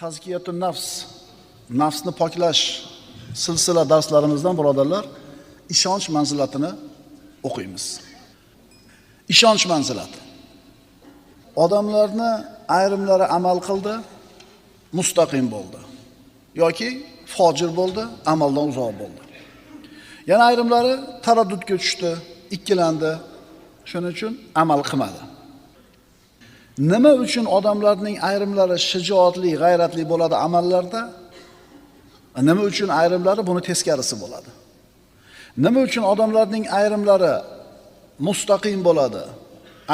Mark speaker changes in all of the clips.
Speaker 1: Tazkiyatun nafs, nafsni poklash silsila darslarimizdan birodarlar, ishonch manzilatini o'qiymiz. Ishonch manzilati. Odamlarni ayrimlari amal qildi, mustaqim bo'ldi yoki fojir bo'ldi, amaldan uzoq bo'ldi. Yana ayrimlari taraddudga tushdi, ikkilandi, shuning uchun amal qilmadi. Nima uchun odamlarning ayrimlari shijoatli, g'ayratli bo'ladi amallarda? Nima uchun ayrimlari buni teskarisi bo'ladi? Nima uchun odamlarning ayrimlari mustaqim bo'ladi,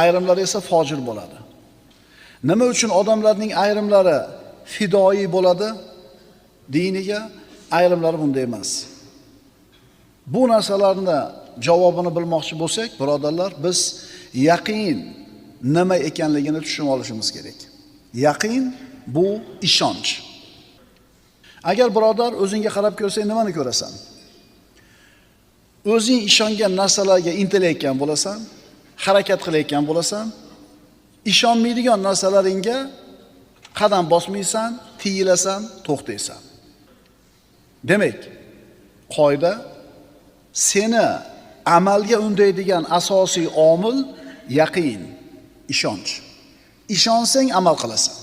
Speaker 1: ayrimlari esa fojir bo'ladi? Nima uchun odamlarning ayrimlari fidoi bo'ladi diniga, ayrimlari bunday emas? Bu narsalarni javobini bilmoqchi bo'lsak, birodarlar, biz yaqin nima ekanligini tushunib olishimiz kerak. Yaqin bu ishonch. Agar birodar o'zingga qarab ko'rsang, nimani ko'rasan? O'zing ishongan narsalarga intilayotgan bo'lasan, harakat qilayotgan bo'lasan, ishonmaydigan narsalaringga qadam bosmaysan, tiyilasan, to'xtaysan. Demak, qoida seni amalga undaydigan asosiy omil yaqin, ishonch. Ishonsang amal qilasan.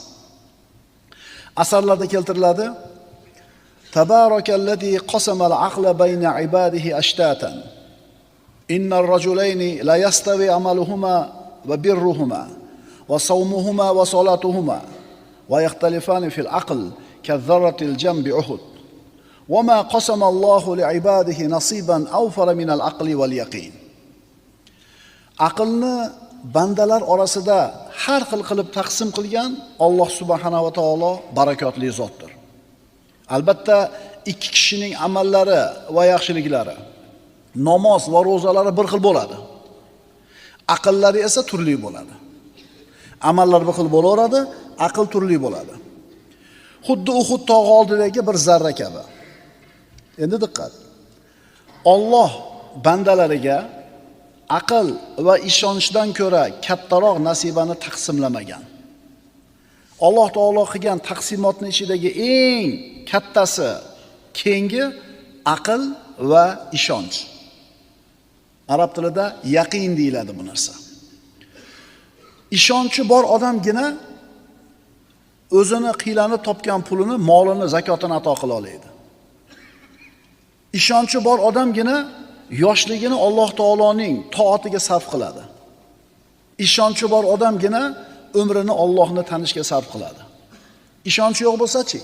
Speaker 1: Asarlarda keltiriladi: Tabarakallazi qasamal aqla bayna ibadihi ashtatan. Innar rajulayni la yastawi amaluhuma va birruhuma va sawmuhuma va salatuhuma va yaxtalifani fil aql kadharratil jambi uhud. Wa ma qasama Allahu li ibadihi nasiban awfara min al-aqli wal yaqin. Aqlni bandalar orasida har xil qilib taqsim qilgan Alloh subhanahu va taolo barakotli zotdir. Albatta, ikki kishining amallari va yaxshiliklari, namoz va ro'zalari bir xil bo'ladi. Aqllari esa turli bo'ladi. Amallar bir xil bo'laveradi, aql turli bo'ladi. Xuddi Uhud tog'i oldidagi bir zarra kabi. Endi diqqat. Alloh bandalariga aql va ishonchdan ko'ra kattaroq nasibani taqsimlamagan. Alloh taolo qilgan taqsimotning ichidagi eng kattasi, kengi aql va ishonch. Arab tilida yaqin deyiladi bu narsa. Ishonchi bor odamgina o'zini qiylanib topgan pulini, molini, zakotini ato qila oladi. Ishonchi bor odamgina yoshligini Alloh taoloning toatiga sarf qiladi. Ishonchi bor odamgina umrini Allohni tanishga sarf qiladi. Ishonchi yo'q bo'lsa-chi?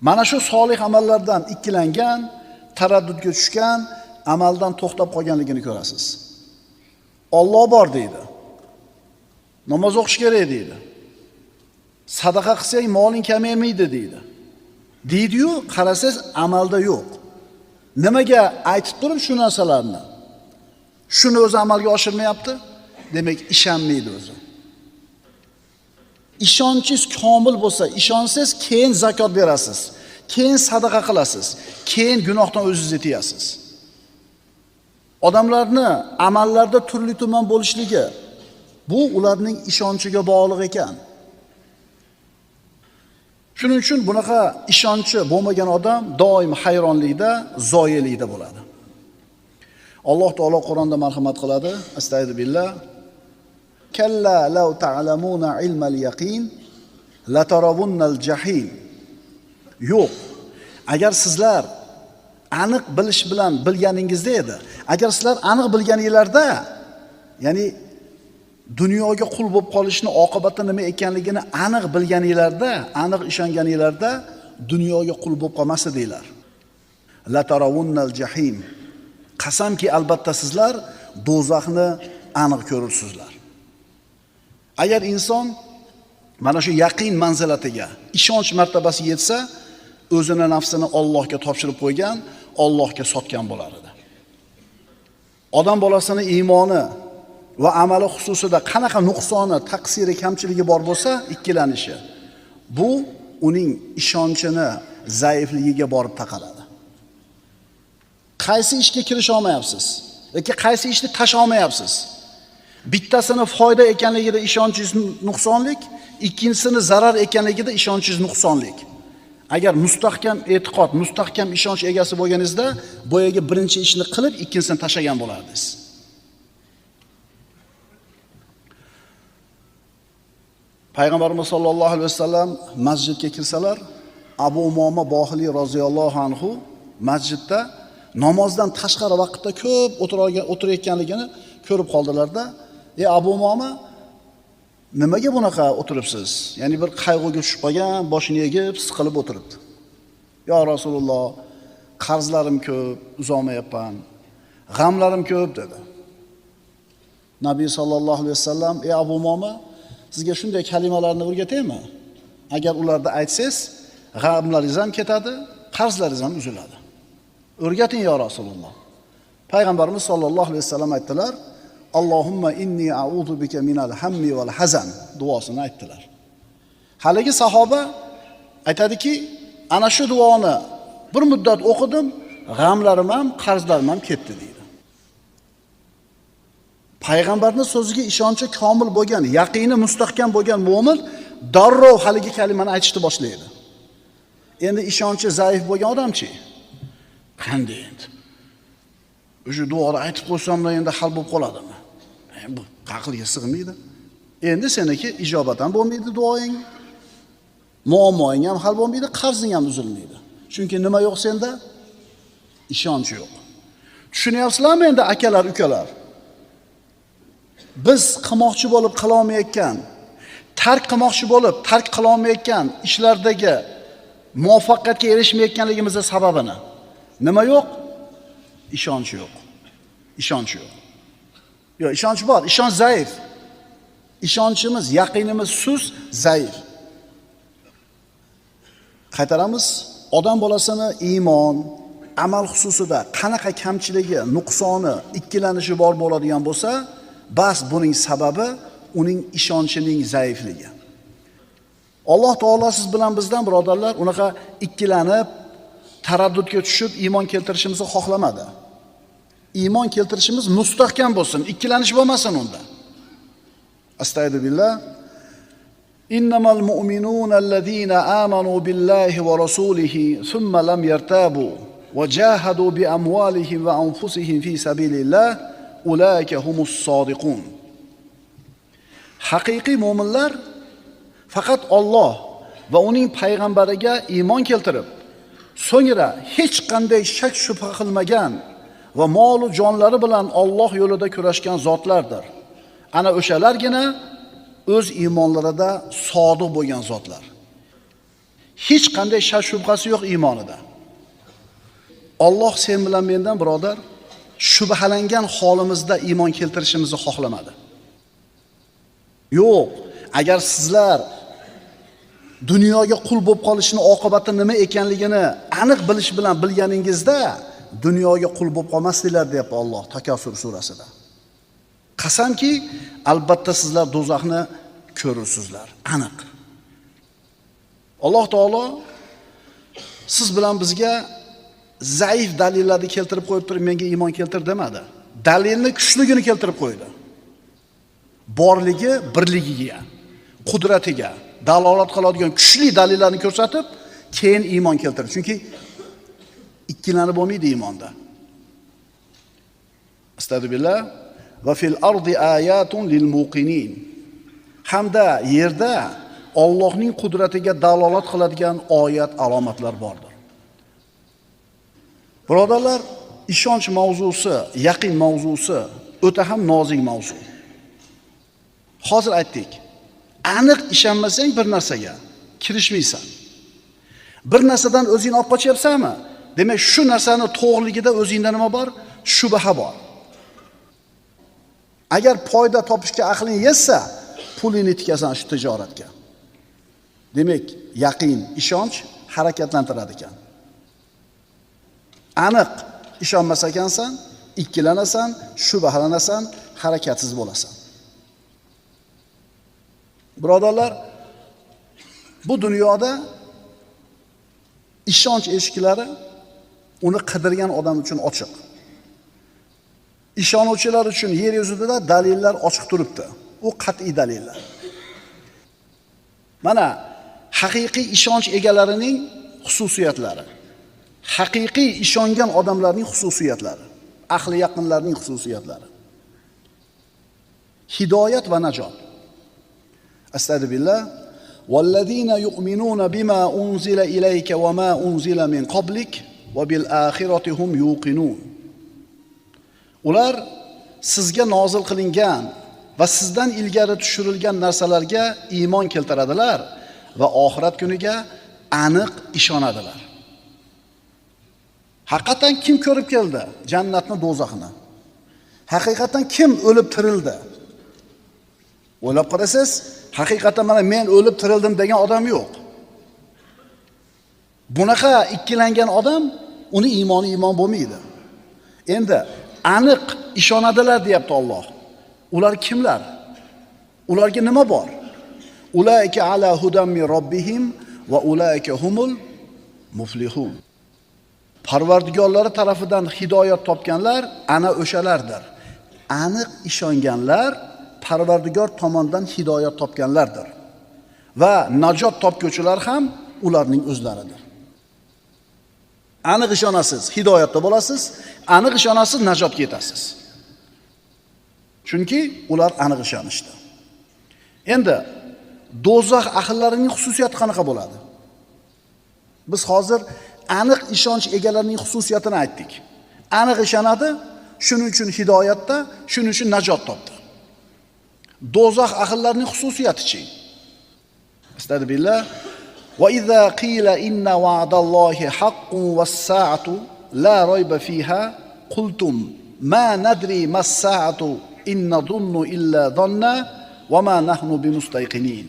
Speaker 1: Mana shu solih amallardan ikkilangan, taraddudga tushgan, amaldan to'xtab qolganligini ko'rasiz. Alloh bor deydi. Namoz o'qish kerak deydi. Sadaqa qilsang moling kamaymaydi deydi. Deydi-yu, qarasangiz amalda yo'q. Nimaga aytib turib shu narsalarni? Shuni o'zi amalga oshirmayapti? Demak, ishonmaydi o'zi. Ishonchingiz komil bo'lsa, ishonsangiz keyin zakot berasiz, keyin sadaqa qilasiz, keyin gunohdan o'zingizni tiyasiz. Odamlarni amallarda turli-tuman bo'lishligi bu ularning ishonchiga bog'liq ekan. Shuning uchun bunaqa ishonchi bo'lmagan odam doim hayronlikda, zoyelikda bo'ladi. Alloh taolo Qur'onda marhamat qiladi. Astagfirullah. Kalla law ta'lamuna ilmal yaqin la tarawunnal jahim. Yo'q. Agar sizlar aniq bilish bilan bilganingizda edi, agar sizlar aniq bilganinglarda, ya'ni dunyoga qul bo'lib qolishni oqibati nima ekanligini aniq bilganinglarda, aniq ishonganinglarda dunyoga qul bo'lib qolmas edinglar. La tarawunnal jahim. Qasamki albatta sizlar do'zaxni aniq ko'rursizlar. Agar inson mana shu yaqin manzilatiga, ishonch martabasiga yetsa, o'zini nafsini Allohga topshirib qo'ygan, Allohga sotgan bo'lar edi. Odam bolasini iymoni va amali xususida qanaqa nuqsoni, taqsiri, kamchiligi bor bo'lsa, ikkilanishi. Bu uning ishonchini zaifligiga borib taqaladi. Qaysi ishga kirisha olmayapsiz yoki qaysi ishni tasha olmayapsiz? Bittasini foyda ekanligida ishonchingiz nuqsonlik, ikkinchisini zarar ekanligida ishonchingiz nuqsonlik. Agar mustahkam e'tiqod, mustahkam ishonch egasi bo'lganingizda, boyaga birinchi ishni qilib, ikkinchisini tashlagan bo'lardingiz. Payg'ambarimiz sollallohu alayhi vasallam masjidga kirsalar, Abu Umoma Bohiliy roziyallohu anhu masjidda namozdan tashqari vaqtda ko'p o'tirayotganligini ko'rib qoldilarda, "Ey Abu Umoma, nimaga bunaqa o'tiribsiz? Ya'ni bir qayg'uga tushib qolgan, boshini egib, siqilib o'tiribdi. "Ya Rasululloh, qarzlarim ko'p, uzolmayapman. G'amlarim ko'p" dedi. Nabiy sallallohu alayhi vasallam, "Ey Abu Umoma, sizga shunday kalimalarni o'rgataymi? Agar ularni aytsangiz, g'amlaringiz ham ketadi, qarzlaringiz ham uziladi. O'rgating ya Rasululloh." Payg'ambarimiz sollallohu alayhi vasallam aytdilar, "Allohumma inni a'udhu bika minal hammi wal hazan" duosini aytdilar. Haligi sahoba aytadiki, ana shu duoni bir muddat o'qidim, g'amlarim ham, qarzlarim ham ketdi deydi. Payg'ambarning so'ziga ishonchi komil bo'lgan, yaqini mustahkam bo'lgan mu'min darrov haligi kalimani aytishni boshlaydi. Endi ishonchi zaif bo'lgan odamchi? Qanday endi? O'sha duoni aytib qo'ysamlar endi hal bo'lib qoladimi? Bu aqlga sig'maydi. Endi seniki ijobat ham bo'lmaydi duoing. Muammoing ham hal bo'lmaydi, qarzing ham uzilmaydi. Chunki nima yo'q senda? Ishonch yo'q. Tushunyapsizlarmi endi akalar, ukalar? Biz qilmoqchi bo'lib qila olmayotgan, tark qilmoqchi bo'lib tark qila olmayotgan ishlardagi muvaffaqiyatga erishmayotganligimizning sababini nima yo'q? Ishonch yo'q. Ishonch yo'q. Yo'q, ishonch bor, ishonch zaif. Ishonchimiz, yaqinimiz sust, zaif. Qaytaramiz, odam bolasini iymon, amal xususida qanaqa kamchiligi, nuqsoni, ikkilanishi bor bo'ladigan bo'lsa, bas buning sababi uning ishonchining zaifligi. Alloh taolo siz bilan bizdan birodarlar unaqa ikkilanib, taraddudga tushib iymon keltirishimizni xohlamadi. Iymon keltirishimiz mustahkam bo'lsin, ikkilanish bo'lmasin unda. Astagfirullah. Innamal mu'minuna allazina amanu billahi va rasulihi thumma lam yartabu va jahadu bi amwalihim va anfusihim fi sabilillah ulaika humus sodiqun. Haqiqiy mu'minlar faqat Alloh va uning payg'ambariga iymon keltirib, so'ngra hech qanday shak shubha qilmagan va mol va jonlari bilan Alloh yo'lida kurashgan zotlardir. Ana o'shalargina o'z iymonlarida sodiq bo'lgan zotlar. Hech qanday shak shubhasi yo'q iymonida. Alloh sen bilan mendan birodar shubhalangan holimizda iymon keltirishimizni xohlamadi. Yo'q, agar sizlar dunyoga qul bo'lib qolishning oqibati nima ekanligini aniq bilish bilan bilganingizda dunyoga qul bo'lib qolmasdinglar deyapti Alloh Takasur surasida. Qasamki, albatta sizlar do'zaxni ko'rursizlar, aniq. Alloh taolo siz bilan bizga zaif dalillarni keltirib qo'yib turib, menga iymon keltir demadi. Dalilni kuchligini keltirib qo'ydi. Borligi, birligiga, qudratiga dalolat qiladigan kuchli dalillarni ko'rsatib, keyin iymon keltirdi. Chunki ikkilanib bo'lmaydi iymonda. Astagfirullah. Va fil ardi ayatun lil muqinin. Hamda yerda Allohning qudratiga dalolat qiladigan oyat, alomatlar bordir. Birodarlar, ishonch mavzusi, yaqin mavzusi o'ta ham nozik mavzu. Hozir aytdik. Aniq ishonmasang bir narsaga kirishmaysan. Bir narsadan o'zingni olib qochyapsanmi? Demak, shu narsani to'g'riligida o'zingda nima bor? Shubha bor. Agar foyda topishga aqling yetsa, pulingni tikasan shu tijoratga. Demak, yaqin, ishonch harakatlantiradi ekan. Aniq ishonmas ekansan, ikkilanasan, shubhalanasan, harakatsiz bo'lasan. Birodarlar, bu dunyoda ishonch eshiklari uni qidirgan odam uchun ochiq. Ishonuvchilar uchun yer yuzida dalillar ochiq turibdi. U qat'iy dalillar. Mana haqiqiy ishonch egalarining xususiyatlari. Haqiqiy ishongan odamlarning xususiyatlari, ahli yaqinlarning xususiyatlari. Hidoyat va najot. Astagfirullah. Vallazina yu'minuna bima unzila ilayka va ma unzila min qablik va bil oxirati hum yuqinun. Ular sizga nozil qilingan va sizdan ilgari tushirilgan narsalarga iymon keltiradilar va oxirat kuniga aniq ishonadilar. Haqiqatan kim ko'rib keldi jannatni, do'zaxni? Haqiqatan kim o'lib tirildi? O'ylab qarasangiz, haqiqatan mana men o'lib tirildim degan odam yo'q. Bunaqa ikkilangan odam, uni iymoni iymon bo'lmaydi. Endi aniq ishonadilar deyapti Alloh. Ular kimlar? Ularga nima bor? Ulaika ala hudan min robbihim va ulaika humul muflihun. Parvardigorlari tarafidan hidoyat topganlar ana o'shalardir. Aniq ishonganlar Parvardigor tomonidan hidoyat topganlardir. Va najot topguvchilar ham ularning o'zlaridir. Aniq ishonasiz, hidoyatda bo'lasiz, aniq ishonasiz, najotga yetasiz. Chunki ular aniq ishonishdi. Endi do'zax ahllarining xususiyati qanaqa bo'ladi? Biz hozir aniq ishonch egalarining xususiyatini aytdik. Aniq ishonadi, shuning uchun hidoyatda, shuning uchun najot topdi. Do'zax ahllarining xususiyati-chi? Astagfirullah. Va idza qila inna wa'dallohi haqqun was-sa'atu la rayba fiha qultum ma nadri mas-sa'atu in nadhunnu illa dhanna va ma nahnu bimustayqinin.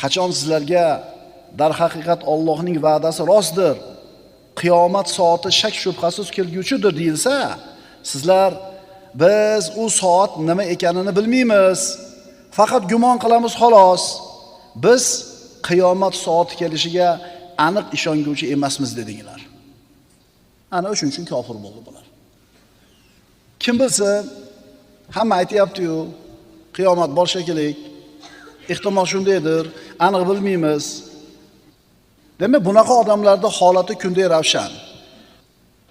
Speaker 1: Qachon sizlarga dar haqiqat Allohning va'dasi rostdir, qiyomat soati shak shubhasiz kelguchidir deyilsa, sizlar biz u soat nima ekanini bilmaymiz, faqat gumon qilamiz xolos. Biz qiyomat soati kelishiga aniq ishonguvchi emasmiz dedinglar. Ana o'shuning uchun kofir bo'ldi bular. Kim bilsin, hamma aytayapti-yu, qiyomat bor shekilli, ehtimol shundaydir, aniq bilmaymiz. Demak, bunaqa odamlarda holati kunday ravshan.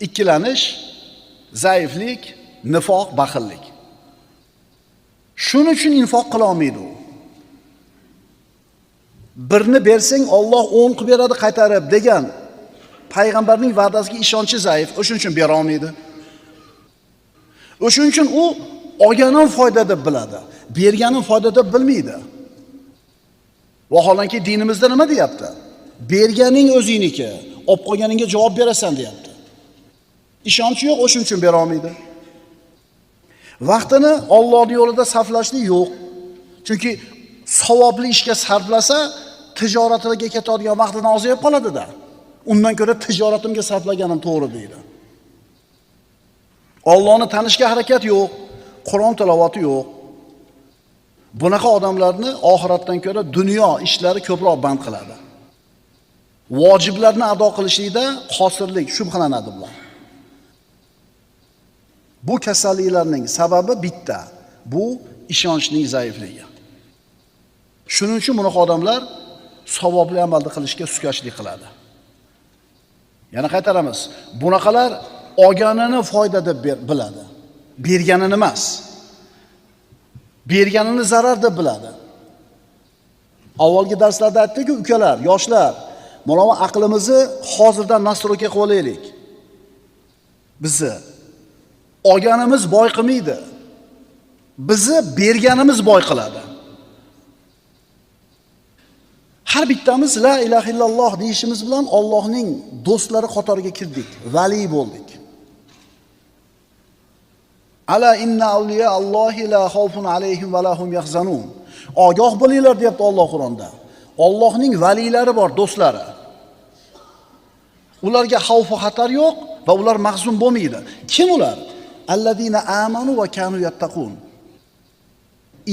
Speaker 1: Ikkilanish, zaiflik, nifoq, baxillik. Shuning uchun infoq qila olmaydi u. Birni bersang Alloh 10 qilib beradi qaytarib degan payg'ambarning va'dasiga ishonchi zaif, o'shuning uchun bera olmaydi. O'shuning uchun u olganin foyda deb biladi, berganin foyda deb bilmaydi. Vaholanki dinimizda nima deyapti? Berganing o'zingniki, olib qolganingga javob berasan deyapti. Ishonchi yo'q, o'shuning uchun bera olmaydi. Vaqtini Allohning yo'lida sarflashlik yo'q. Chunki savobli ishga sarflasa, tijoratiga ketadigan vaqtini ozayib qoladi-da. Undan ko'ra tijoratimga sarflaganim to'g'ri deydi. Allohni tanishga harakat yo'q, Qur'on tilovati yo'q. Bunaqa odamlarni oxiratdan ko'ra dunyo ishlari ko'proq band qiladi. Vojiblarni ado qilishlikda qosirlik, shubhalanadi bular. Bu kasalliklarning sababi bitta. Bu ishonchning zaifligi. Shuning uchun bunaqa odamlar savobli amalni qilishga suskashlik qiladi. Yana qaytaramiz. Bunaqalar olganini foyda deb biladi. Berganini emas. Berganini zarar deb biladi. Avvalgi darslarda aytdik-ku, ukalar, yoshlar, mana bu aqlimizni hozirdan nastroyka qilib olaylik. Bizni olganimiz boy qilmaydi. Bizni berganimiz boy qiladi. Har bittamiz la ilaha illalloh deyishimiz bilan Allohning do'stlari qatoriga kirdik, vali bo'ldik. Ala inna awliya Allohi la xawfun alayhim va lahum yahzanun. Ogoh bo'linglar deyapti Alloh Qur'onda. Allohning valilari bor, do'stlari. Ularga xavf va xatar yo'q va ular mahzun bo'lmaydi. Kim ular? Allazina amanu va kanu yattaqun.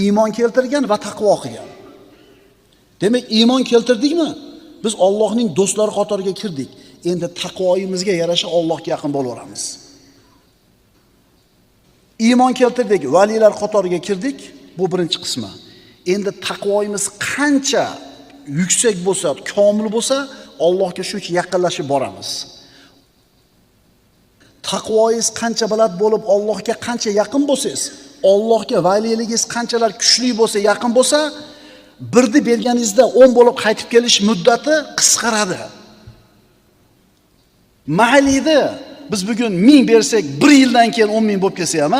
Speaker 1: Iymon keltirgan va taqvo qilgan. Demak, iymon keltirdikmi? Biz Allohning do'stlari qatoriga kirdik. Endi taqvoyimizga yarasha Allohga yaqin bo'laveramiz. Iymon keltirdik, valilar qatoriga kirdik. Bu birinchi qismi. Endi taqvoyimiz qancha yuksak bo'lsa, komil bo'lsa, Allohga shuncha yaqinlashib boramiz. Taqvoyingiz qancha baland bo'lib, Allohga qancha yaqin bo'lsangiz, Allohga valiyligingiz qanchalar kuchli bo'lsa, yaqin bo'lsa, birni berganingizda 10 bo'lib qaytib kelish muddati qisqaradi. Mayli, biz bugun 1000 bersak, 1 yildan keyin 10 000 bo'lib kelsa ham,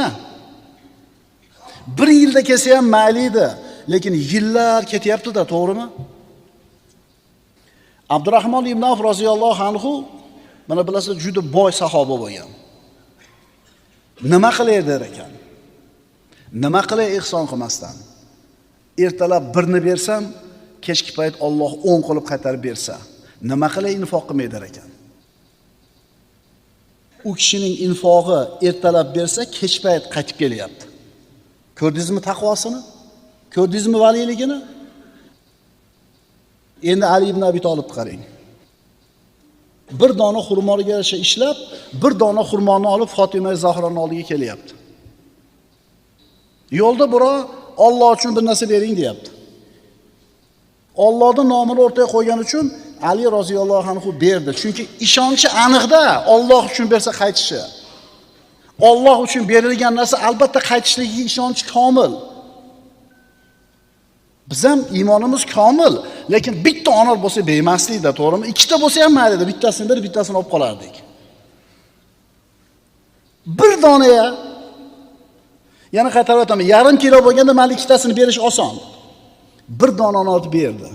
Speaker 1: 1 yilda kelsa ham mayli, lekin yillar ketyapti-da, to'g'rimi? Abdurahmon ibn Avf roziyallohu anhu mana bilasizlar juda boy sahoba bo'lgan. Nima qilay der ekan? Nima qilay ihson qilmasdan? Ertalab birni bersam, kechki payt Alloh 10 qilib qaytarib bersa, nima qilay infoq qilmay der ekan. U kishining infog'i ertalab bersa, kech payt qaytib kelyapti. Ko'rdingizmi taqvosini? Ko'rdingizmi valiyligini? Endi Ali ibn Abi Tolibni qarang. Bir dona xurmoga yarasha ishlab, bir dona xurmoni olib Fatima Zahroning oldiga kelyapti. Yo'lda biro Alloh uchun bir narsa bering deyapti. Allohning nomini o'rtaga qo'ygan uchun Ali roziyallohu anhu berdi. Chunki ishonchi aniqda, Alloh uchun bersa qaytishi. Alloh uchun berilgan narsa albatta qaytishligiga ishonch komil. Biz ham iymonimiz komil, lekin bitta onor bo'lsa bermaslikda, to'g'rimi? Ikkita bo'lsa ham mayli, bittasini berib, bittasini olib qolardik. Bir dona ya. Yana qaytarib o'taman, yarim kilo bo'lganda mayli ikkitasini berish oson. Bir dona onor berdi.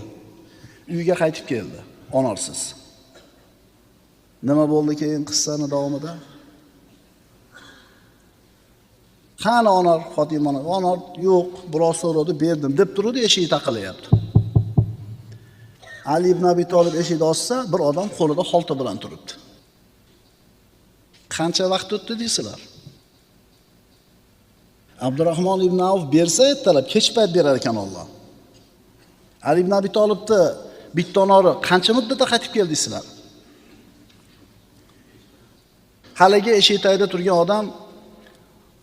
Speaker 1: Uyga qaytib keldi, onorsiz. Nima bo'ldi keyin qissani davomida? Qani onor Fatimani? Onor yo'q, biroz so'radi, berdim deb turdi, eshik taqilyapti. Ali ibn Abi Tolib eshikni ochsa, bir odam qo'lida xolta bilan turibdi. Qancha vaqt o'tdi deysizlar? Abdurahmon ibn Avf bersa, ertalab kech payt berar ekan Alloh. Ali ibn Abi Tolibni bitta onori qancha muddatda qaytib keldingizlar? Haligi eshik tagida turgan odam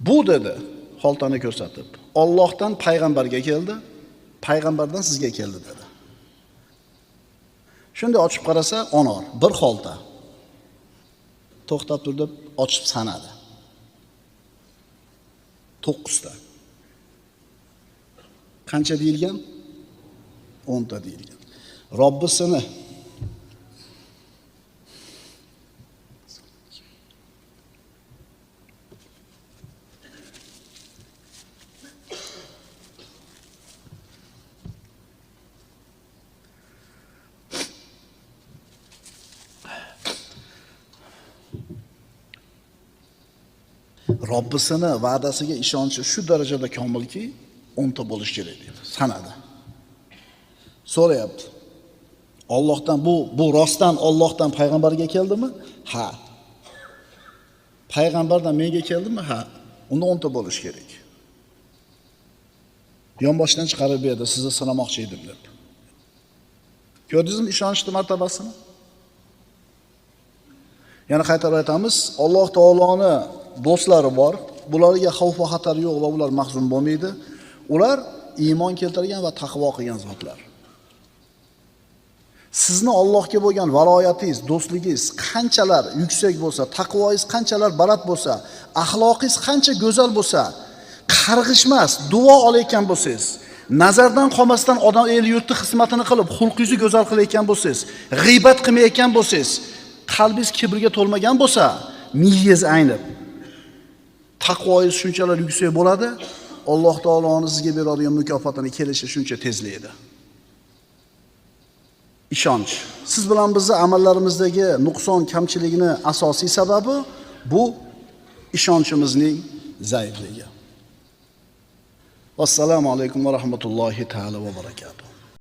Speaker 1: bu dedi, xoltani ko'rsatib. Allohdan payg'ambarga keldi, payg'ambardan sizga keldi dedi. Shunda ochib qarasa, onor, bir xolta. To'xtab turdi, ochib sanadi. 9 ta. Qancha deyilgan? 10 ta deyilgan. Robbisini Robbisini va'dasiga ishonchi shu darajada komilki, 10 ta bo'lish kerak dedi. Sanadi. So'rayapti. Allohdan bu rostdan Allohdan payg'ambarga keldimi? Ha. Payg'ambardan menga keldimi? Ha. Unda 10 ta bo'lish kerak. Yonboshdan chiqarib berdi, sizni sinamoqchi edim deb. Ko'rdingizmi ishonchni martabasini? Yana qaytarib aytamiz, Alloh taoloni do'stlari bor. Bularga xavf va xatar yo'q va ular mahzun bo'lmaydi. Ular iymon keltirgan va taqvo qilgan zotlar. Sizni Allohga bo'lgan varoyatingiz, do'stligingiz qanchalar yuksak bo'lsa, taqvoingiz qanchalar baland bo'lsa, axloqingiz qancha go'zal bo'lsa, qarg'ishmas, duo olayotgan bo'lsangiz, nazardan qolmasdan odam el yurtni xizmatini qilib, xulqingizni go'zal qilayotgan bo'lsangiz, g'iybat qilmayotgan bo'lsangiz, qalbingiz kibrga to'lmagan bo'lsa, miyangiz aynib, taqvoingiz shunchalar yuksak bo'ladi, Alloh taoloning sizga beradigan mukofotini kelishi shuncha tezlaydi. Ishonch. Siz bilan bizning amallarimizdagi nuqson, kamchiligini asosiy sababi bu ishonchimizning zaifligi. Assalomu alaykum va rahmatullohi taala va barakatuh.